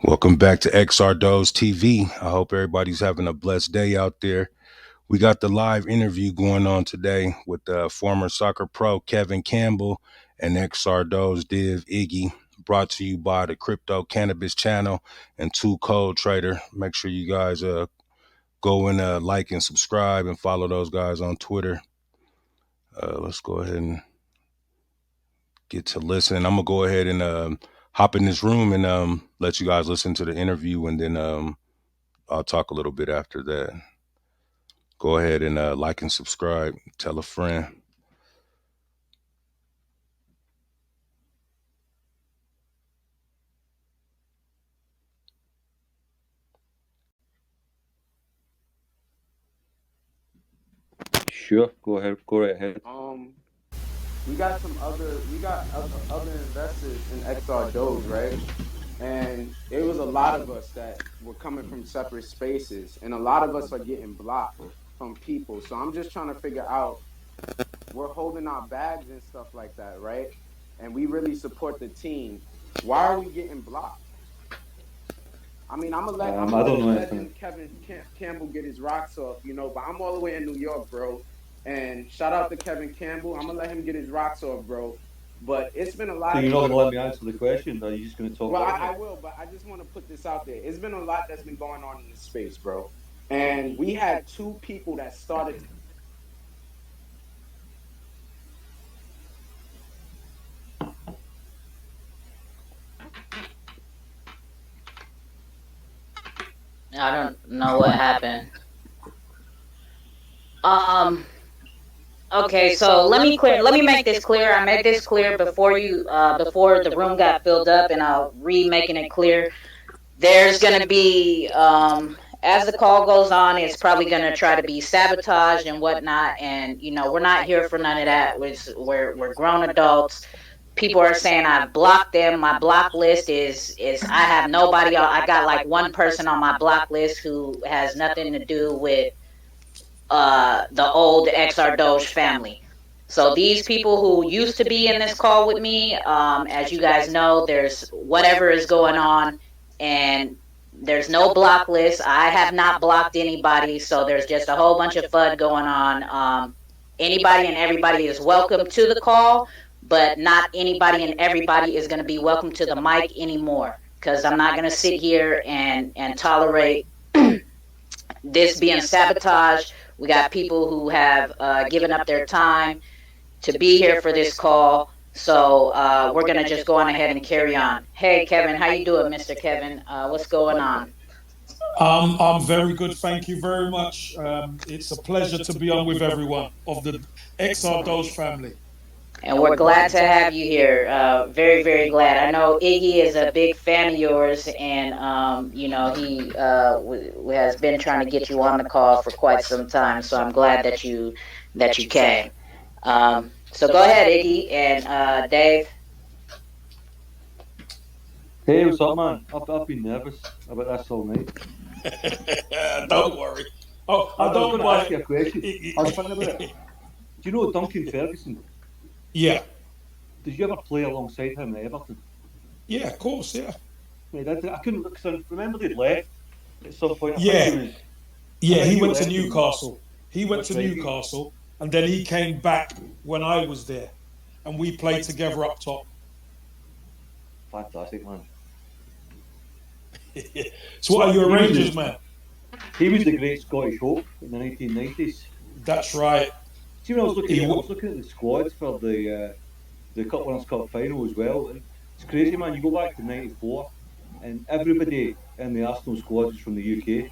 Welcome back to XRDOGE TV. I hope everybody's having a blessed day out there. We got the live interview going on today with former soccer pro Kevin Campbell and XRDOGE Div Yggy, brought to you by the Crypto Cannabis channel and Two Cold Trader. Make sure you guys go and like and subscribe and follow those guys on Twitter. Let's go ahead and get to listening. I'm gonna go ahead and hop in this room and let you guys listen to the interview, and then I'll talk a little bit after that. Go ahead and like and subscribe. Tell a friend. Sure, go ahead, go right ahead. We got other investors in XR Doge, right? And it was a lot of us that were coming from separate spaces, and a lot of us are getting blocked from people. So I'm just trying to figure out, we're holding our bags and stuff like that, right? And we really support the team. Why are we getting blocked? I mean, I'm gonna let legend Kevin Campbell get his rocks off, but I'm all the way in New York, bro. And shout out to Kevin Campbell. I'm gonna let him get his rocks off, bro. But it's been a lot. So you're not gonna let me answer the question, or are you just gonna talk? Well, I will, but I just want to put this out there. It's been a lot that's been going on in this space, bro. And we had two people that started. I don't know what happened. Okay, so let me make this clear. I made this clear before before the room got filled up, and I'll making it clear. There's gonna be as the call goes on, it's probably gonna try to be sabotaged and whatnot, and we're not here for none of that. We're grown adults. People are saying I blocked them. My block list is I have nobody. I got like one person on my block list who has nothing to do with the old XRDOGE family. So these people who used to be in this call with me, as you guys know, there's whatever is going on, and there's no block list. I have not blocked anybody, so there's just a whole bunch of FUD going on. Anybody and everybody is welcome to the call, but not anybody and everybody is going to be welcome to the mic anymore, because I'm not going to sit here and tolerate this being sabotaged. We got people who have given up their time to be here for this call, so we're going to just go on ahead and carry on. Hey, Kevin, how you doing, Mr. Kevin? What's going on? I'm very good, thank you very much. It's a pleasure to be on with everyone of the XRDOGE family. And we're glad to have you here. Very, very glad. I know Yggy is a big fan of yours, and he has been trying to get you on the call for quite some time. So I'm glad that you came. So go ahead, Yggy and Dave. Hey, what's up, man? I've been nervous about this all night. Don't worry. Oh, I don't want to ask you a question. I was thinking about it. Do you know Duncan Ferguson? Yeah. Did you ever play alongside him at Everton? Yeah, of course, yeah. I couldn't look, because I remember they'd left at some point. Yeah, he went to Newcastle. He went to Newcastle, and then he came back when I was there, and we played together up top. Fantastic, man. So what are you, a Rangers man? He was the great Scottish hope in the 1990s. That's right. See, when I was looking at the squad for the Cup Winners' Cup final as well, and it's crazy, man. You go back to '94, and everybody in the Arsenal squad is from the UK.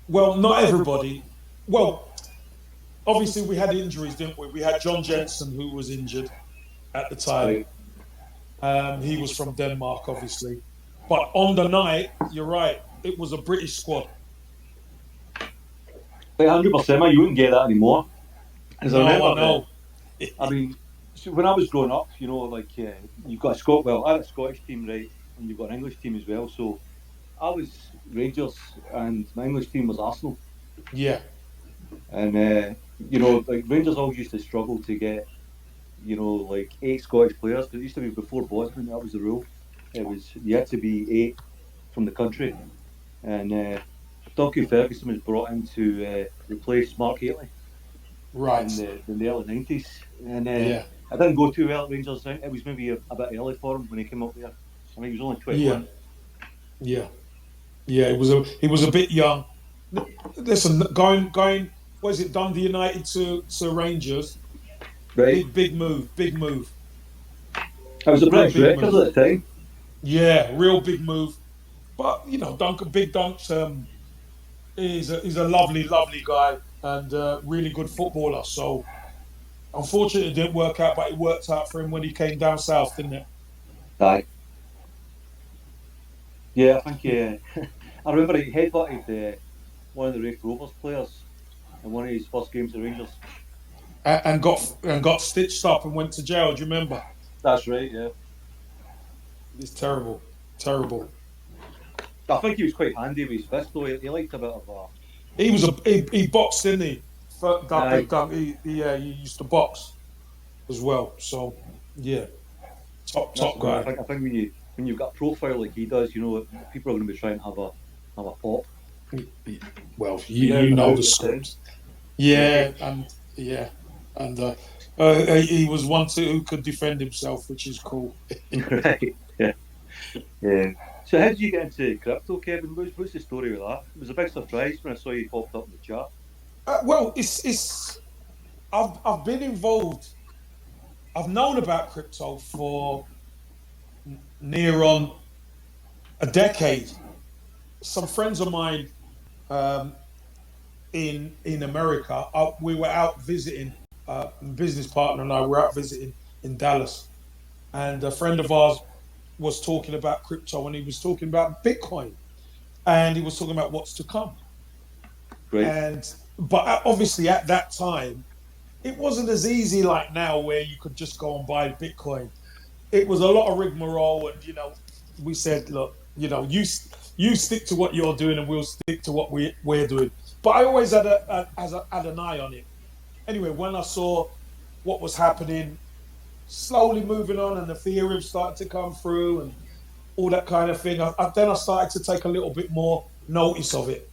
Well, not everybody. Well, obviously we had injuries, didn't we? We had John Jensen, who was injured at the time. He was from Denmark, obviously. But on the night, you're right, it was a British squad. 100%, man. You wouldn't get that anymore. I know. I mean, so when I was growing up, you've got I had a Scottish team, right, and you've got an English team as well. So I was Rangers, and my English team was Arsenal. Yeah. And Rangers always used to struggle to get, 8 Scottish players. It used to be before Bosman, that was the rule. you had to be 8 from the country, and Donkey Ferguson was brought in to replace Mark Haley Right. in the early 90s, and Yeah. I didn't go too well at Rangers. It was maybe a bit early for him when he came up there. I mean, he was only 21. Yeah. He was a bit young. Listen, going. What is it? Dundee United to Rangers. Right. Big move. I was a Real British big record move. at the time. Yeah, real big move. But Big Dunk's he's a lovely guy and really good footballer. So unfortunately, it didn't work out, but it worked out for him when he came down south, didn't it? Aye. Yeah, I think I remember he headbutted one of the Rafe Rovers players in one of his first games at Rangers. And got stitched up and went to jail. Do you remember? That's right. Yeah. It's terrible. I think he was quite handy with his fist, though. He liked a bit of a. He boxed, didn't he? Aye. He used to box as well. So yeah, top guy. I think when you've got a profile like he does, people are going to be trying to have a pop. Well, you know the script. Yeah, and he was one who could defend himself, which is cool. Right. Yeah. So how did you get into crypto, Kevin? What's the story with that? It was a big surprise when I saw you popped up in the chat. Well, I've been involved. I've known about crypto for near on a decade. Some friends of mine in America, we were out visiting. A business partner and I were out visiting in Dallas, and a friend of ours was talking about crypto, and he was talking about Bitcoin, and he was talking about what's to come. Right. But obviously at that time, it wasn't as easy like now, where you could just go and buy Bitcoin. It was a lot of rigmarole, and we said, look, you stick to what you're doing, and we'll stick to what we're doing. But I always had an eye on it. Anyway, when I saw what was happening, slowly moving on, and Ethereum started to come through, and all that kind of thing, then I started to take a little bit more notice of it.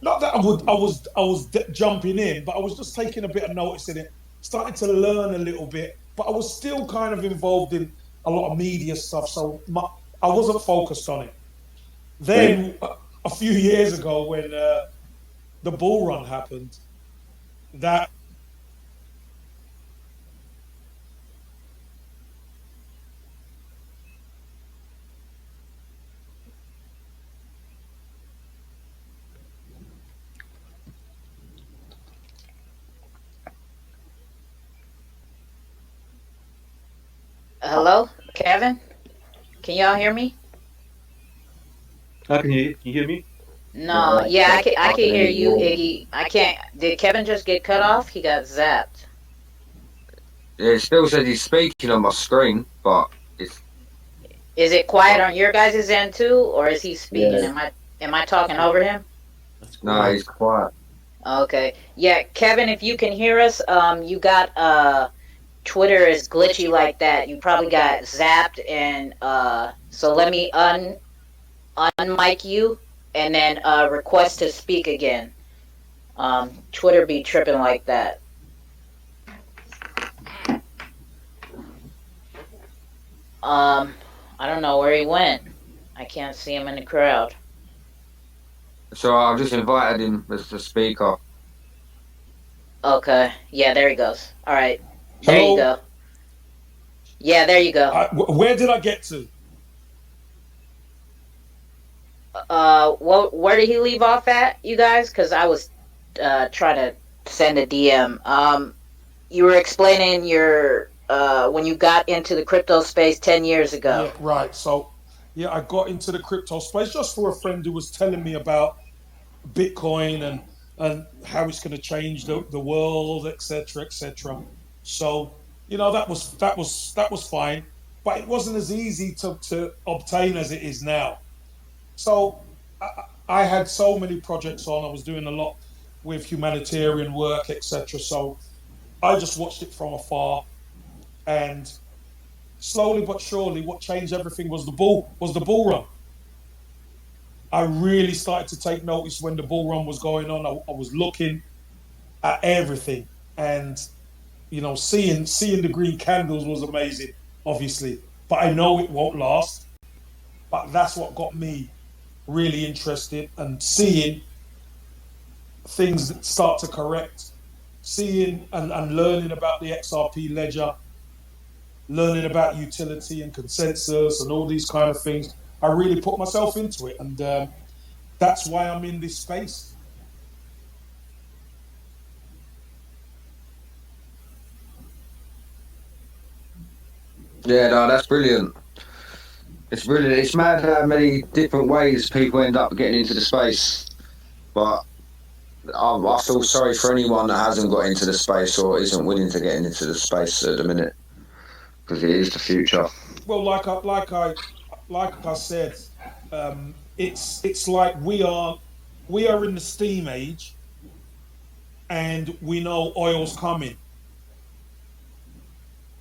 Not that I was jumping in, but I was just taking a bit of notice in it, starting to learn a little bit. But I was still kind of involved in a lot of media stuff, so I wasn't focused on it. Then a few years ago, when the bull run happened, that Hello, Kevin? Can y'all hear me? I can hear you. Can you hear me? No, yeah, I can hear you, Yggy. I can't. Did Kevin just get cut off? He got zapped. It still says he's speaking on my screen, but it's. Is it quiet on your guys' end too, or is he speaking? Yeah. Am I talking over him? No, he's quiet. Okay. Yeah, Kevin, if you can hear us, you got Twitter is glitchy like that. You probably got zapped, and so let me unmic you and then request to speak again. Twitter be tripping like that. I don't know where he went. I can't see him in the crowd. So I've just invited him as the speaker. Okay. Yeah, there he goes. All right. There Hello? you go. Yeah, there you go. Where did I get to? Where did he leave off at, you guys? Because I was trying to send a DM. You were explaining your when you got into the crypto space 10 years ago. Yeah, right. So, yeah, I got into the crypto space just for a friend who was telling me about Bitcoin and how it's going to change the world, etc., etc. So, that was fine, but it wasn't as easy to obtain as it is now. So I had so many projects on. I was doing a lot with humanitarian work, etc. So I just watched it from afar, and slowly but surely, what changed everything was the bull run. I really started to take notice when the bull run was going on. I was looking at everything, and seeing the green candles was amazing, obviously. But I know it won't last. But that's what got me really interested, and seeing things start to correct, seeing and learning about the XRP Ledger, learning about utility and consensus and all these kind of things. I really put myself into it, and that's why I'm in this space. Yeah, no, that's brilliant. It's brilliant. It's mad how many different ways people end up getting into the space. But I feel sorry for anyone that hasn't got into the space or isn't willing to get into the space at the minute, because it is the future. Well, like I said, it's like we are in the steam age, and we know oil's coming.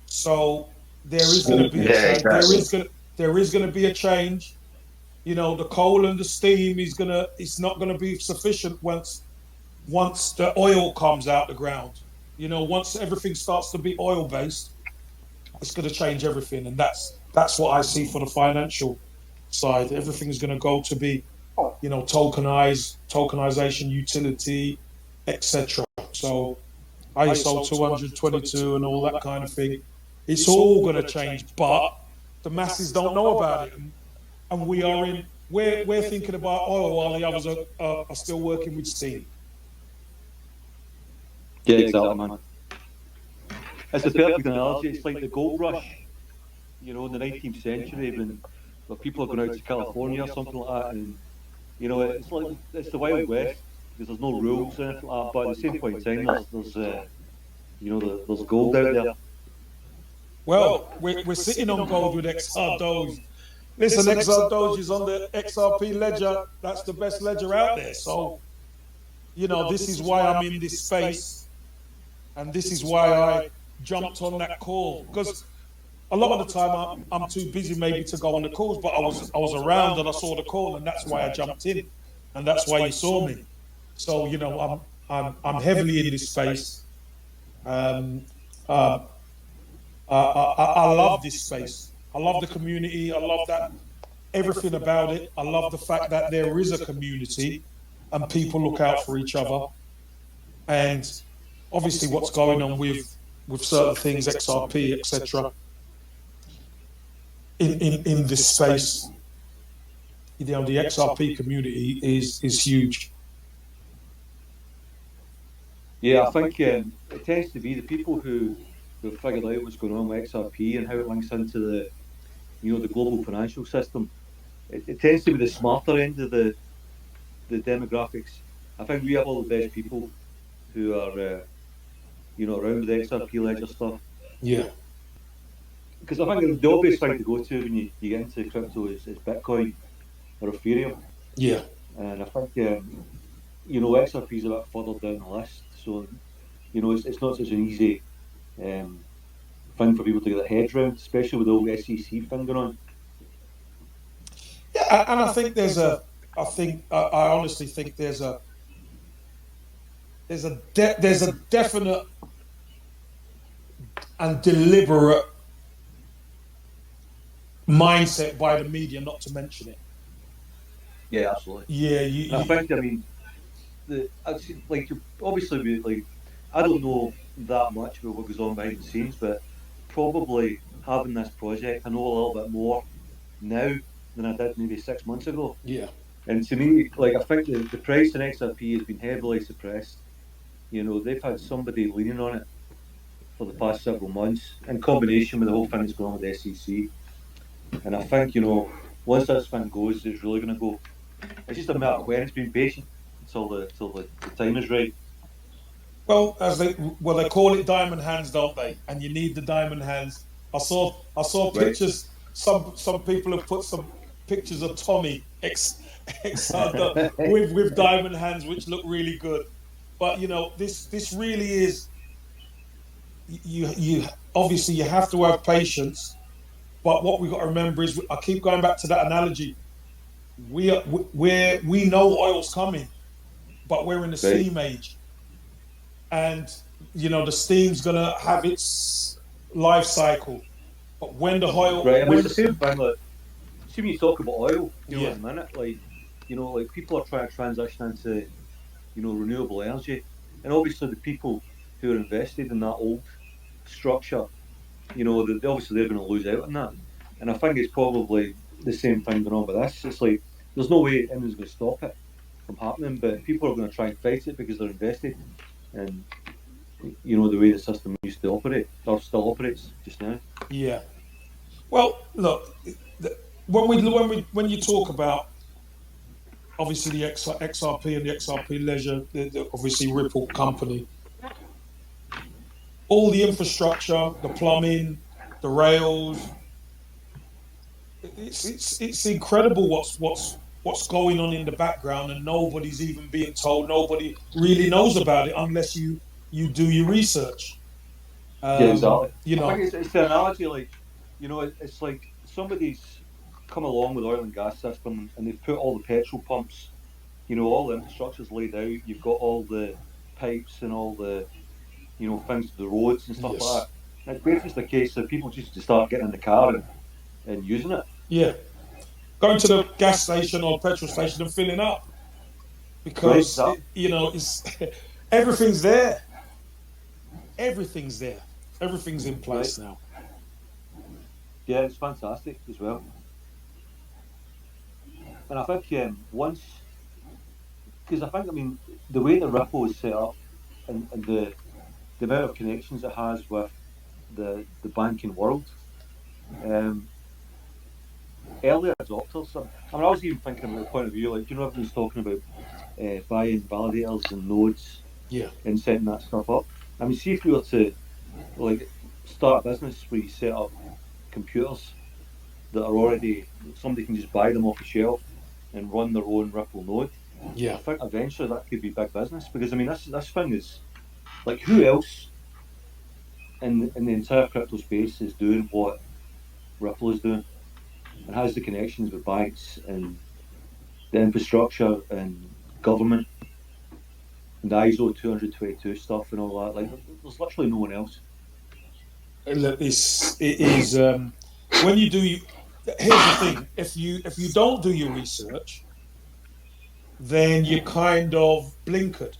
So there is going to be a change. Exactly. There is going to be a change. The coal and the steam it's not going to be sufficient once the oil comes out the ground. Once everything starts to be oil based, it's going to change everything, and that's what I see for the financial side. Everything is going to go to be, tokenization, utility, etc. So ISO 222 and all that kind of thing. It's all going to change, but the masses don't know about it, and we're thinking about oil while the others are still working with steam. Yeah, exactly, man. It's a perfect analogy. It's like the gold rush, in the 19th century when people are going out to California or something like that, and it's the Wild West because there's no rules or anything like that. But at the same point in time, there's gold out there. Well, we're sitting on gold with XRDOGE. Listen, XRDOGE is on the XRP Ledger. That's the best ledger out there. So, this is why I'm in this space, and this is why I jumped on that call, because a lot of the time I'm too busy maybe to go on the calls, but I was around and I saw the call, and that's why I jumped in, and that's why you saw me. So I'm heavily in this space. I love this space. I love the community. I love that everything about it. I love the fact that there is a community and people look out for each other. And obviously what's going on with certain things, XRP, etc. In this space, the XRP community is huge. Yeah, I think it tends to be the people who figured out what's going on with XRP and how it links into the global financial system. It tends to be the smarter end of the demographics. I think we have all the best people who are around the XRP Ledger stuff. Yeah. Because I think the obvious thing to go to when you get into crypto is Bitcoin or Ethereum. Yeah. And I think XRP is a bit further down the list, so it's not such an easy thing for people to get their heads around, especially with all the SEC thing going on. Yeah, and I think I honestly think there's a definite and deliberate mindset by the media not to mention it. Yeah, absolutely. Yeah, I think obviously I don't know that much about what goes on behind the scenes, but probably having this project, I know a little bit more now than I did maybe 6 months ago. Yeah. And to me, I think the price in XRP has been heavily suppressed. They've had somebody leaning on it for the past several months in combination with the whole thing that's going on with the SEC. And I think, once this thing goes, it's really going to go. It's just a matter of when. It's been patient until the time is right. Well, they call it diamond hands, don't they? And you need the diamond hands. I saw pictures. Right. Some people have put some pictures of Tommy with diamond hands, which look really good. But this really is. You obviously you have to have patience, But what we got to remember is, I keep going back to that analogy. We know oil's coming, but we're in the steam age, and the steam's gonna have its life cycle. But when the oil, it's the same thing. Like, see, when you talk about oil, at the minute, like people are trying to transition into renewable energy, and obviously the people who are invested in that old structure, obviously they're going to lose out on that. And I think it's probably the same thing going on with this. It's like there's no way anyone's going to stop it from happening, but people are going to try and fight it because they're invested in the way the system used to operate, or still operates just now. Yeah. Well, look, when you talk about obviously the XRP and the XRP Ledger, obviously Ripple company, all the infrastructure, the plumbing, the rails, it's incredible what's going on in the background, and nobody's even being told. Nobody really knows about it unless you do your research. Exactly. I think it's the analogy, like it's like somebody's come along with oil and gas system, and they've put all the petrol pumps, all the infrastructure's laid out. You've got all the pipes and all the things to the roads and stuff like that. And it's basically the case that people just start getting in the car and using it. Yeah, going to the gas station or petrol station and filling up, because it's everything's there. Everything's there. Everything's in place now. Yeah, it's fantastic as well. And I think once, because I think, the way the Ripple is set up and the amount of connections it has with the banking world, earlier adopters. I was even thinking about the point of view, like, everyone's talking about buying validators and nodes, and setting that stuff up. See if you were to start a business where you set up computers that are already, somebody can just buy them off the shelf and run their own Ripple node. I think eventually that could be big business, because this thing is like, who else in the entire crypto space is doing what Ripple is doing, and has the connections with banks and the infrastructure and government and the ISO 222 stuff and all that. Like, there's literally no one else. It is when you do. Here's the thing: if you don't do your research, then you're kind of blinkered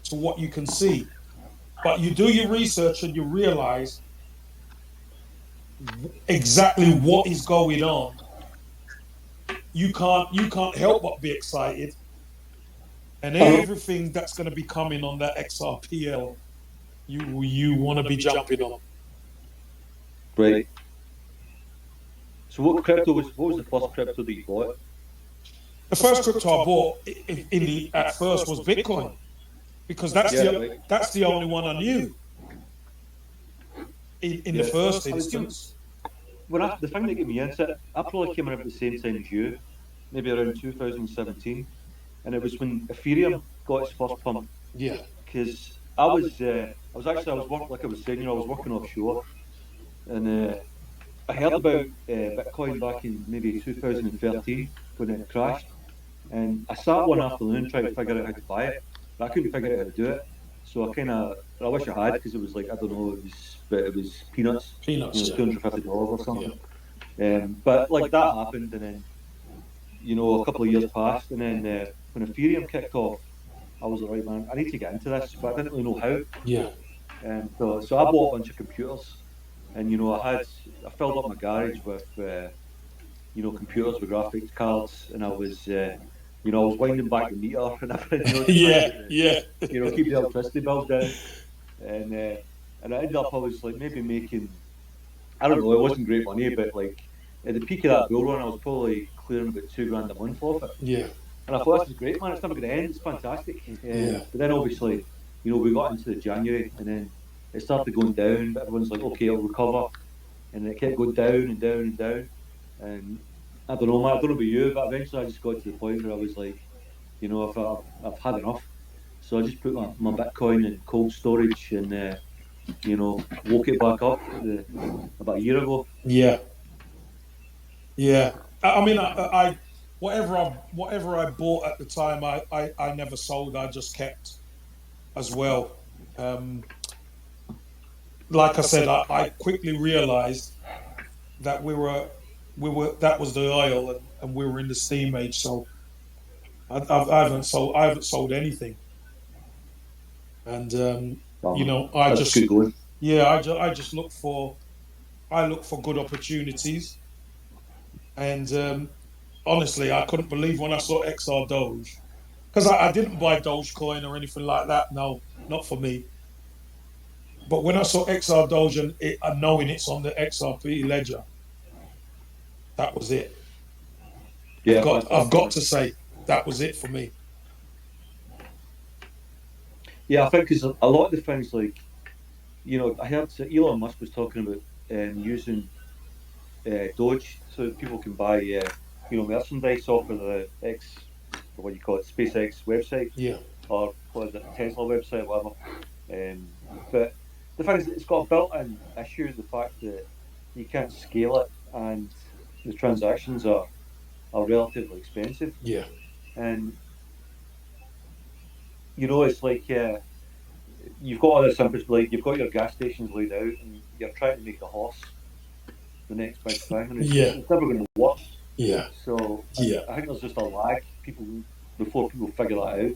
to what you can see. But you do your research and you realize exactly what is going on. You can't help but be excited, and everything that's going to be coming on that XRPL, you want to be jumping on. Right. So what was the first crypto that you bought? The first crypto I bought at first was Bitcoin, because that's the only one I knew in the first instance. The thing that got me into it, I probably came in at the same time as you, maybe around 2017, and it was when Ethereum got its first pump. Yeah. Because I was working, like I was saying, I was working offshore, and I heard about Bitcoin back in maybe 2013 when it crashed, and I sat one afternoon trying to figure out how to buy it, but I couldn't figure out how to do it. So I wish I had, because it was like, I don't know, it was peanuts. $250 or something. Yeah. But like that happened, and then a couple of years passed, and then when Ethereum kicked off, I was like, right, man, I need to get into this, but I didn't really know how. Yeah. So I bought a bunch of computers, and I filled up my garage with computers with graphics cards, and I was winding back the meter and everything. Keep the electricity bills down, and I ended up, I was like maybe making, I don't know, it wasn't great money, but like at the peak of that bull run, I was probably clearing about $2,000 a month off it. Yeah. And I thought, this is great, man, it's never going to end, it's fantastic. But then obviously, we got into the January, and then it started going down, but everyone's like, okay, it'll recover. And it kept going down and down and down. And I don't know, man, I don't know about you, but eventually I just got to the point where I was like, I've had enough. So I just put my Bitcoin in cold storage, and woke it back up about a year ago. Yeah. I mean, I whatever I bought at the time, I never sold. I just kept as well. Like I said, I quickly realized that we were that was the oil, and we were in the steam age. So I haven't sold anything, and I That's just good going. I just look for good opportunities, and honestly, I couldn't believe when I saw XRDOGE, because I didn't buy Dogecoin or anything like that. No, not for me. But when I saw XRDOGE and knowing it's on the XRP Ledger, that was it. Yeah, I've got to say that was it for me. Yeah, I think because a lot of the things like, I heard Elon Musk was talking about using Doge so that people can buy merchandise off of the what do you call it, SpaceX website, Yeah, or what is it, Tesla website, whatever. But the thing is, it's got a built-in issue, the fact that you can't scale it, and the transactions are relatively expensive. yeah, And it's like you've got other simple, like you've got your gas stations laid out, and you're trying to make a horse the next big thing, and yeah, it's never going to work. yeah, So yeah. I think there's just a lag before people figure that out,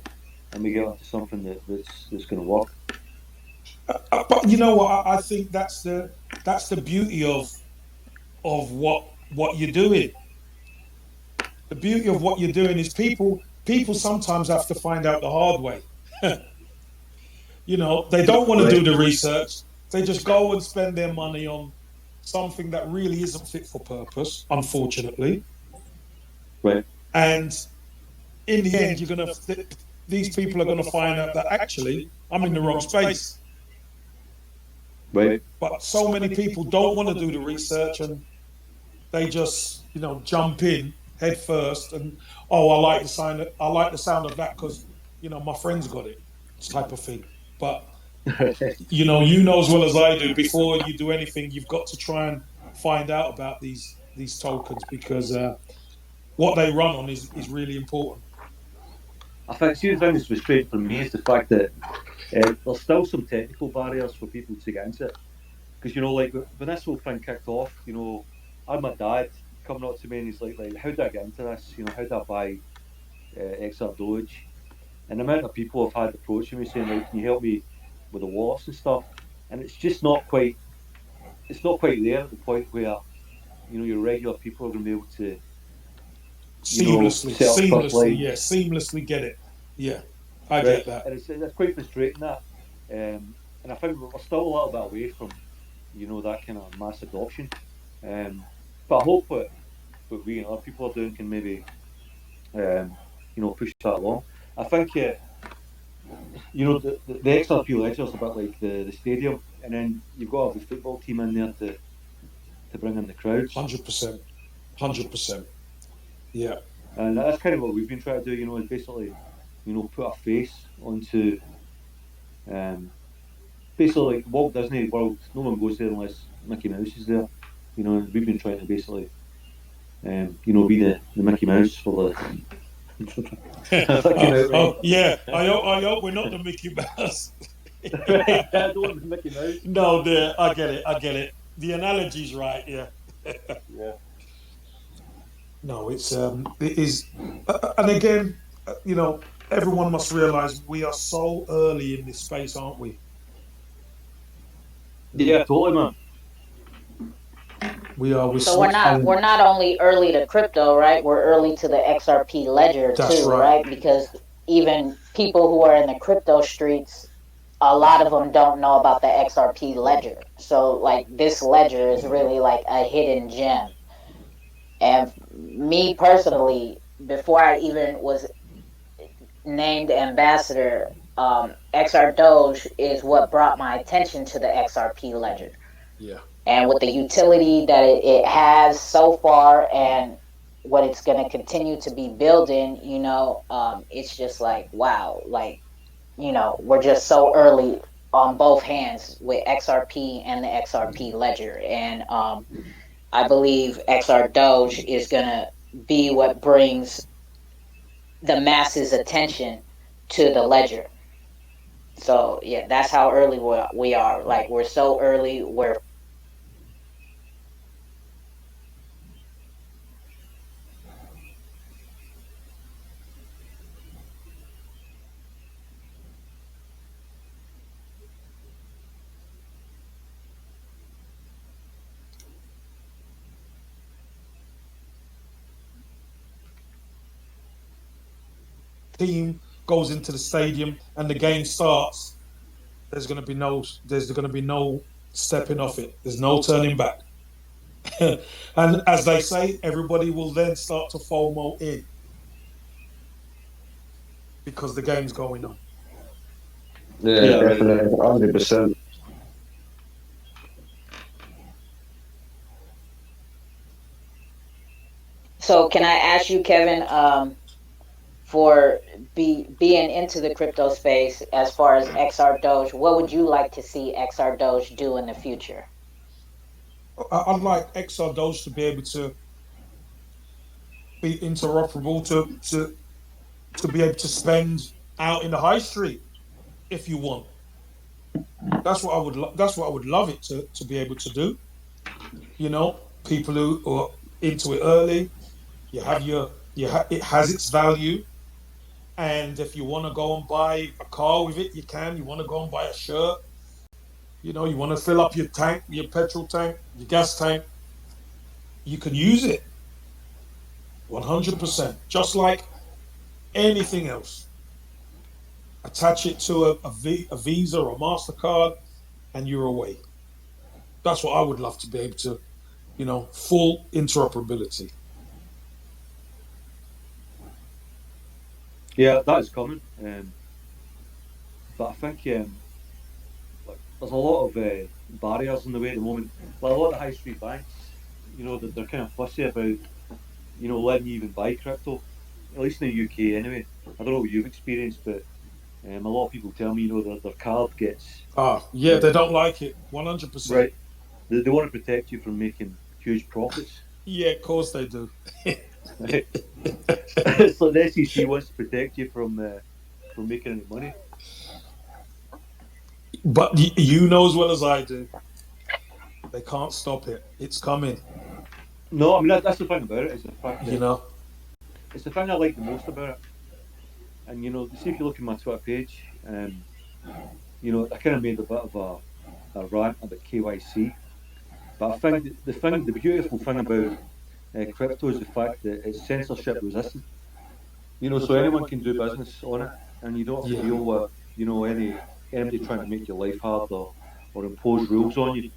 and we get onto something that's going to work. But you know what? I think that's the beauty of what you're doing. The beauty of what you're doing is people sometimes have to find out the hard way. They don't want to do the research. They just go and spend their money on something that really isn't fit for purpose, unfortunately. Right. And in the end, these people are gonna find out that actually I'm in the wrong space. Right. But so many people don't want to do the research, and they just jump in head first, and I like the sound of that because my friend's got it, type of thing. But you know as well as I do, before you do anything, you've got to try and find out about these tokens, because what they run on is really important. I think the thing that's frustrating for me is the fact that there's still some technical barriers for people to get into it. Because like when this whole thing kicked off, I had my dad coming up to me and he's like, how do I get into this? How do I buy XRDOGE? And the amount of people I've had approaching me saying, like, can you help me with the wallets and stuff? And it's just not quite. It's not quite there at the point where your regular people are going to be able to seamlessly get it. Yeah, I get that. And it's quite frustrating that, and I think we're still a little bit away from that kind of mass adoption. But I hope what we and other people are doing can maybe push that along. I think the XRP Ledger is a bit like the stadium, and then you've got to have the football team in there to bring in the crowds. 100%. Yeah. And that's kind of what we've been trying to do, is basically, put a face onto, basically like Walt Disney World. No one goes there unless Mickey Mouse is there, and we've been trying to basically, be the Mickey Mouse for the. Yeah, I hope we're not the Mickey Mouse. I don't want the Mickey Mouse. No, I get it. The analogy's right. Yeah. Yeah. No, it is, and again, everyone must realize we are so early in this space, aren't we? Yeah, totally, man. We are. So we're not only early to crypto, right? We're early to the XRP Ledger too, right? Because even people who are in the crypto streets, a lot of them don't know about the XRP Ledger. So like this ledger is really like a hidden gem. And me personally, before I even was named ambassador, XRDOGE is what brought my attention to the XRP Ledger. Yeah. And with the utility that it has so far, and what it's going to continue to be building, it's just like, wow, like, we're just so early on both hands with XRP and the XRP Ledger, and I believe XRDOGE is gonna be what brings the masses' attention to the ledger. So yeah, that's how early we are. Like, we're so early. We're team goes into the stadium and the game starts, there's going to be no stepping off it. There's no turning back. And as they say, everybody will then start to FOMO in because the game's going on. Yeah, definitely, 100%. So can I ask you, Kevin, for being into the crypto space, as far as XRDOGE, what would you like to see XRDOGE do in the future? I'd like XRDOGE to be able to be interoperable, to be able to spend out in the high street if you want. That's what I would love it to be able to do. You know, people who are into it early, it has its value. And if you want to go and buy a car with it, you can. You want to go and buy a shirt, you want to fill up your tank, your petrol tank, your gas tank, you can use it 100%, just like anything else. Attach it to a Visa or a MasterCard, and you're away. That's what I would love to be able to, full interoperability. Yeah, that is coming. But I think there's a lot of barriers in the way at the moment. Like, a lot of the high street banks, they're kind of fussy about, letting you even buy crypto, at least in the UK anyway. I don't know what you've experienced, but a lot of people tell me, their card gets... Yeah, they don't like it, 100%. Right. They want to protect you from making huge profits. Yeah, of course they do. It's like the SEC wants to protect you from making any money. But you know as well as I do, they can't stop it. It's coming. No, I mean, that's the thing about it. Is the fact that it's the thing I like the most about it. And see, if you look at my Twitter page, I kind of made a bit of a rant about KYC. But I think the beautiful thing about crypto is the fact that it's censorship resistant. So anyone can do business on it, and you don't have to deal with anybody trying to make your life hard or impose rules on you.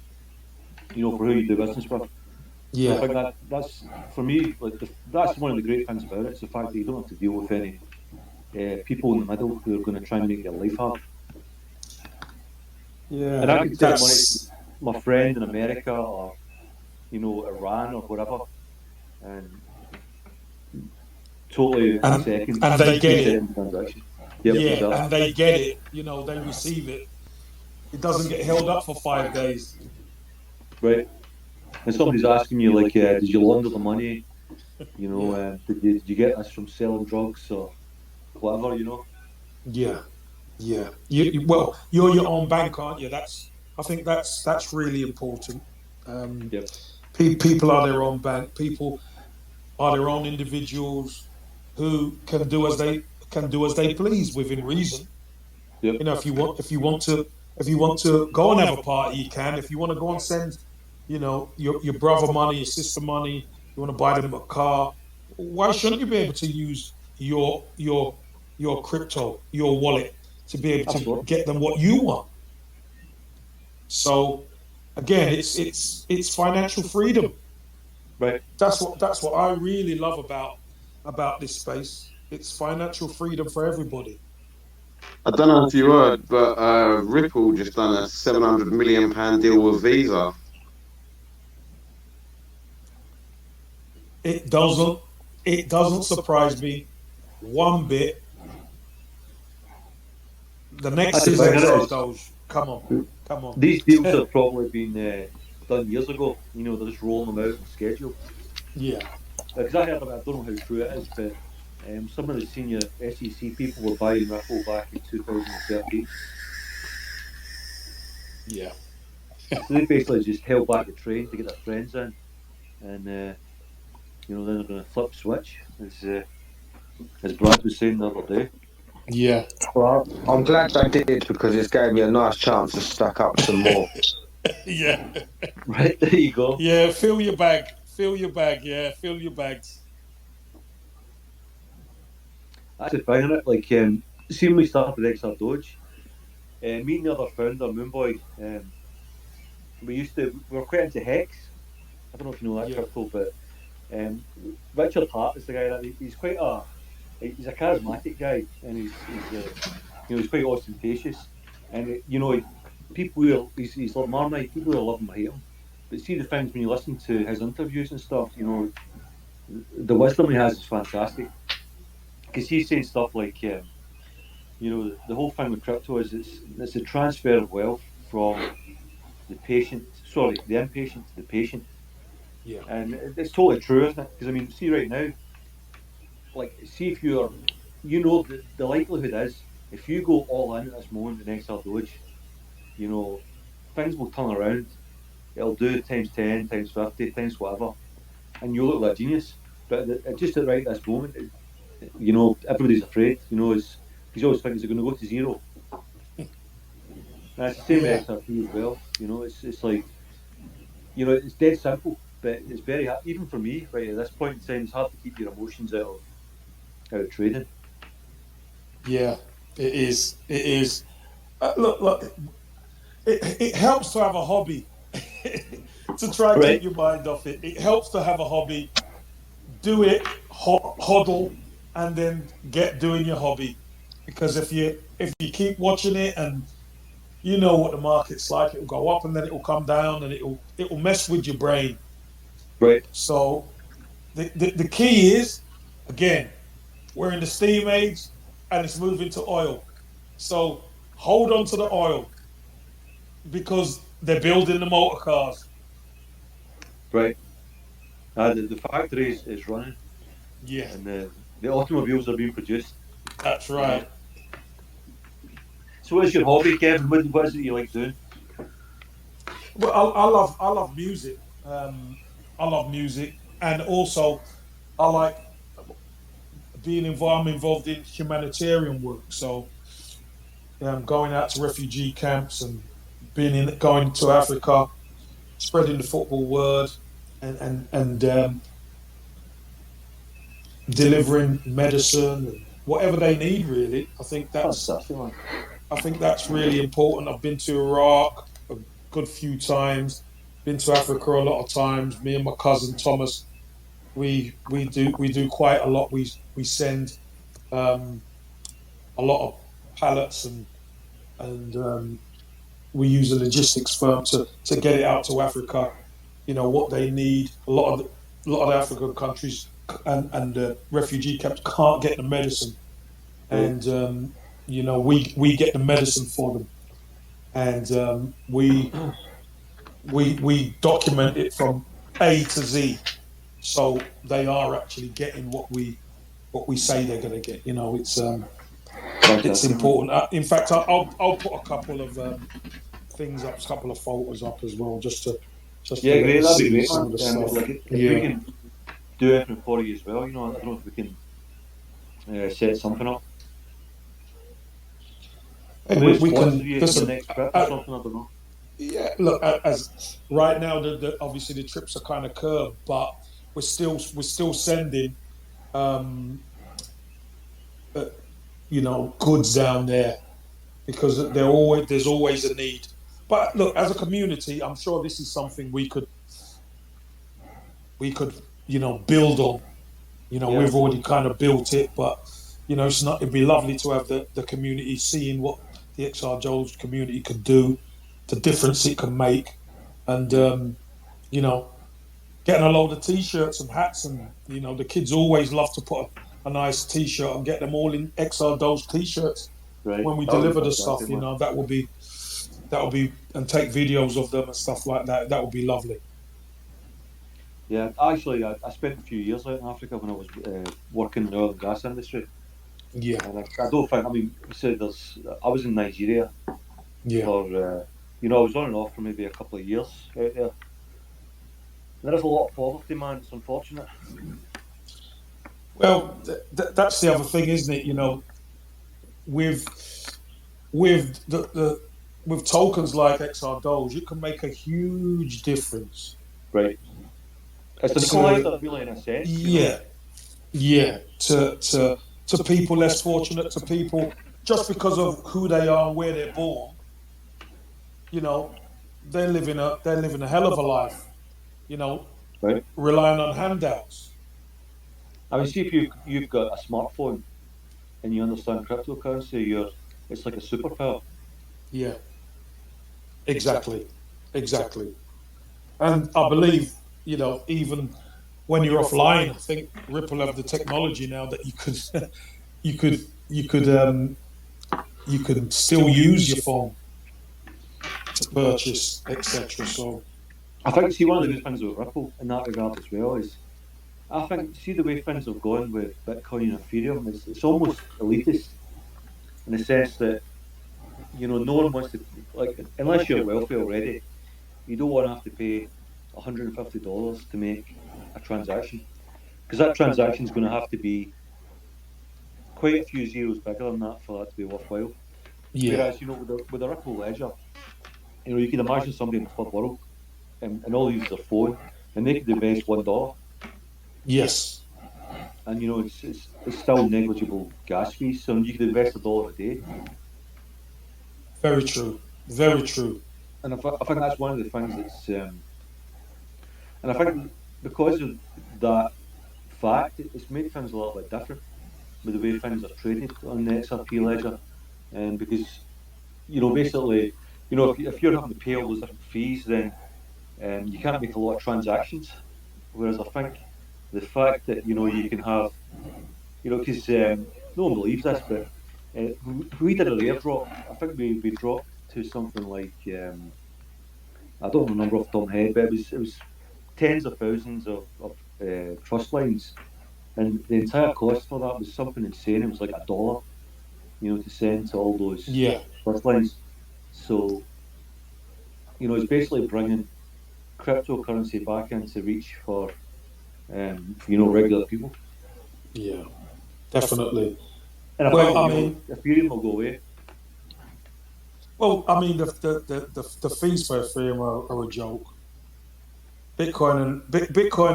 For who you do business with. Yeah. So I think that's for me. That's one of the great things about it. It's the fact that you don't have to deal with any people in the middle who are going to try and make your life hard. Yeah. And I can take money to my friend in America or Iran or whatever, and totally and they get it. And they get it. They receive it. It doesn't get held up for 5 days. Right. And somebody's asking you, like, did you launder the money? Did you get this from selling drugs or whatever? Yeah. Well, you're your own bank, aren't you? I think that's really important. People are their own bank. People are their own individuals who can do as they please within reason. Yep. If you want to go and have a party, you can. If you want to go and send, your brother money, your sister money, you want to buy them a car, why shouldn't you be able to use your crypto, your wallet, to be able to get them what you want? So again, it's financial freedom. Right. That's what I really love about this space. It's financial freedom for everybody. I don't know if you heard, but Ripple just done a £700 million deal with Visa. It doesn't surprise me one bit. The next is XRDOGE. Come on. These deals have probably been done years ago. You know, they're just rolling them out on schedule. Yeah. Because I heard about, I don't know how true it is, but some of the senior SEC people were buying Ripple back in 2013. Yeah. So they basically just held back the train to get their friends in, and you know, then they're going to flip switch, as Brad was saying the other day. Yeah. Well, I'm glad they did because it's gave me a nice chance to stack up some more. Yeah. Right, there you go. Yeah, fill your bag. Yeah, fill your bags. That's the thing, isn't it? Like, see when we started with XRDOGE, me and the other founder, Moonboy, we were quite into Hex. I don't know if you know that crypto, but Richard Hart is the guy that he's he's a charismatic guy, and he's quite ostentatious, and he's like Marmite. People who love him hate him, but see the things when you listen to his interviews and stuff, you know, the wisdom he has is fantastic, because he's saying stuff like, you know, the whole thing with crypto is it's a transfer of wealth from the inpatient to the patient. Yeah. And it's totally true, isn't it? Because I mean, see right now, like, see if the likelihood is if you go all in at this moment in XRDOGE, you know, things will turn around. It'll do times 10, times 50, times whatever, and you'll look like a genius. But just at right this moment, you know, everybody's afraid. You know, because you always think it's going to go to zero. And it's the same with XRP as well. You know, it's like, you know, it's dead simple, but it's very hard. Even for me, right at this point in time, it's hard to keep your emotions out of trading. Yeah, it is. It is. Look. It helps to have a hobby to try and take your mind off it. It helps to have a hobby. Do it, hodl, and then get doing your hobby. Because if you keep watching it, and you know what the market's like, it'll go up and then it'll come down, and it'll mess with your brain. Right. So the key is, again, we're in the steam age, and it's moving to oil. So hold on to the oil, because they're building the motor cars. Right. The factory is running. Yeah. And the automobiles are being produced. That's right. So what's your hobby, Kevin? What is it you like doing? Well, I love music. I love music, and also I like I'm involved in humanitarian work. So going out to refugee camps and going to Africa, spreading the football word, and delivering medicine and whatever they need. Really, I think that's really important. I've been to Iraq a good few times. Been to Africa a lot of times. Me and my cousin Thomas, we do quite a lot. We send a lot of pallets, and we use a logistics firm to get it out to Africa. You know what they need. A lot of the African countries and the refugee camps can't get the medicine, and you know we get the medicine for them, and we document it from A to Z, so they are actually getting what we say they're going to get. You know, it's important. In fact, I'll put a couple of things up, a couple of photos up as well, just to great. That'd be great, some man. of the stuff. If we can do anything for you as well, you know, I don't know if we can set something up. Hey, we can listen. Next trip or something, I don't know. Yeah, look, as right now, obviously the trips are kind of curved, but we're still sending, you know, goods down there, because there's always a need. But look, as a community, I'm sure this is something we could you know, build on. You know, we've already kind of built it, but you know, it'd be lovely to have the community seeing what the XRDOGE community could do, the difference it can make, and you know, getting a load of t-shirts and hats, and you know, the kids always love to put a nice t-shirt and get them all in XRDOGE t-shirts when we deliver the stuff. You know, that would be and take videos of them and stuff like that. That would be lovely. Yeah, actually, I spent a few years out in Africa when I was working in the oil and gas industry. Yeah, And I don't think, I mean, you said I was in Nigeria yeah. for, I was on and off for maybe a couple of years out there. There is a lot of poverty, man. It's unfortunate. Well, that's the other thing, isn't it? With with tokens like XRDOGE, it can make a huge difference. Right. It's an equalizer, really, in a sense. Yeah, yeah. To people less fortunate, to people just because of who they are and where they're born. They're living a hell of a life. Right. Relying on handouts. I mean, see if you've got a smartphone and you understand cryptocurrency, it's like a superpower. Yeah. Exactly. And I believe, even when you're offline, I think Ripple have the technology now that you could still use your phone to purchase, etc. So I think, see, one of the good things about Ripple in that regard as well is, I think, see the way things have gone with Bitcoin and Ethereum, it's almost elitist in the sense that, no one wants to, like, unless you're wealthy already, you don't want to have to pay $150 to make a transaction. Because that transaction is going to have to be quite a few zeros bigger than that for that to be worthwhile. yeah, Whereas, with the Ripple Ledger, you can imagine somebody in the third world and all they use their phone and they could invest $1. yes, And it's still negligible gas fees, so you could invest $1 a day. very true, very true. And I think that's one of the things that's, and I think because of that fact, it's made things a little bit different with the way things are traded on the XRP ledger, and because basically, if you're having to pay all those different fees, then you can't make a lot of transactions. Whereas I think the fact that you can have, because no one believes this, but we did an airdrop. I think we dropped to something like I don't remember off the top of my head, but it was tens of thousands of trust lines, and the entire cost for that was something insane. It was like $1, to send to all those trust lines. So, it's basically bringing cryptocurrency back into reach for, regular people. Yeah, definitely. And I mean, Ethereum will go away. Well, I mean, the fees for Ethereum are a joke. Bitcoin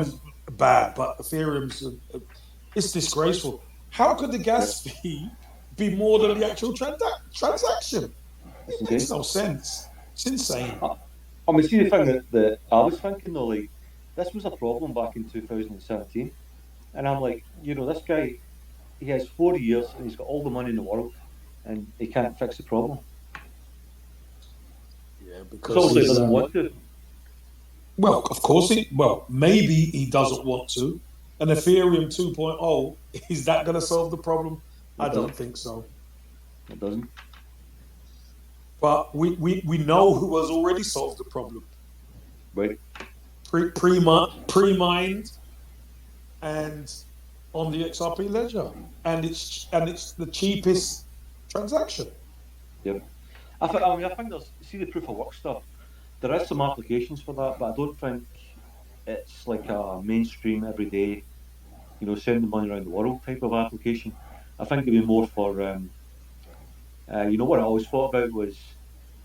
is bad, but Ethereum's it's disgraceful. How could the gas fee be more than the actual transaction? It makes no sense. It's insane. I mean, see the thing that I was thinking though, like, this was a problem back in 2017, and I'm like, this guy, he has 4 years and he's got all the money in the world, and he can't fix the problem. Yeah, because obviously he doesn't want to. Well, of course maybe he doesn't want to. And Ethereum 2.0, is that going to solve the problem? I don't think so. It doesn't. But we know who has already solved the problem. Right. Pre-mined and on the XRP Ledger, and it's the cheapest transaction. Yep. I think there's, see the proof of work stuff. There is some applications for that, but I don't think it's like a mainstream everyday, sending money around the world type of application. I think it'd be more for, what I always thought about was,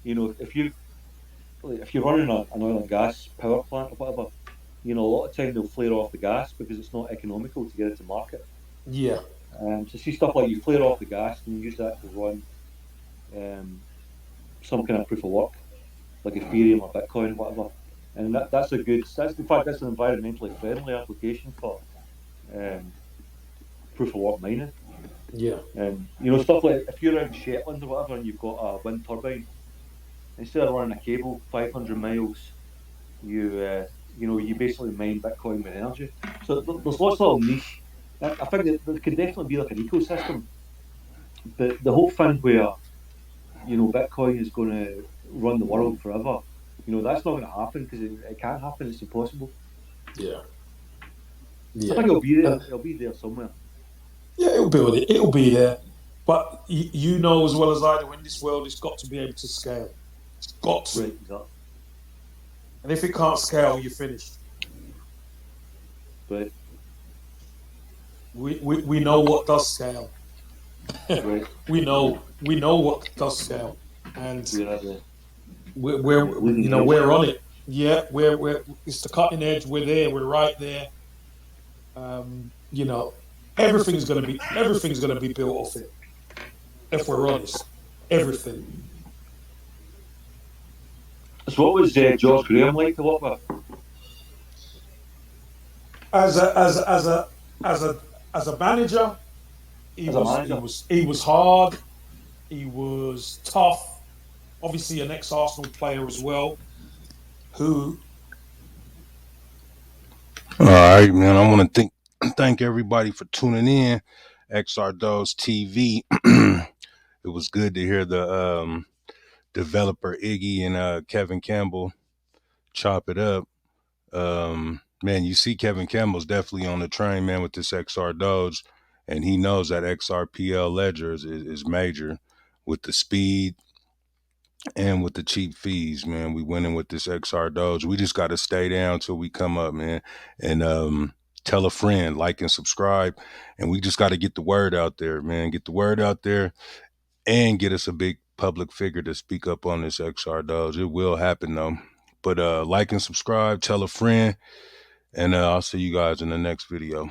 if you're running an oil and gas power plant or whatever, a lot of time they'll flare off the gas because it's not economical to get it to market. Yeah. So see stuff like you flare off the gas and you use that to run some kind of proof of work, like Ethereum or Bitcoin, whatever. And that's an environmentally friendly application for proof of work mining. Yeah. Stuff like if you're out in Shetland or whatever and you've got a wind turbine, instead of running a cable 500 miles, you basically mine Bitcoin with energy. So there's lots of little niche. I think that there could definitely be like an ecosystem. But the whole thing where Bitcoin is going to run the world forever. You know, that's not going to happen because it can't happen. It's impossible. Yeah. I think it'll be there. It'll be there somewhere. Yeah, it'll be there. But you know as well as I do, in this world, it's got to be able to scale. It's got to. Right, exactly. And if it can't scale, you're finished. Right. We know what does scale. Right. we know what does scale, and we're on it. Yeah, we're it's the cutting edge. We're there. We're right there. You know, everything's gonna be built off it. If we're honest, everything. So, what was George Graham like to work with? As a manager, he was hard. He was tough. Obviously, an ex-Arsenal player as well. Who? All right, man. I want to thank everybody for tuning in. XRDOGE TV. It was good to hear the developer Yggy and Kevin Campbell chop it up. Man, you see Kevin Campbell's definitely on the train, man, with this XRDOGE, and he knows that XRPL Ledger is major with the speed and with the cheap fees, man. We winning with this XRDOGE. We just got to stay down till we come up, man, and tell a friend, like and subscribe, and we just got to get the word out there, man. Get the word out there and get us a big public figure to speak up on this XRDOGE. It will happen though. But like and subscribe, tell a friend, and I'll see you guys in the next video.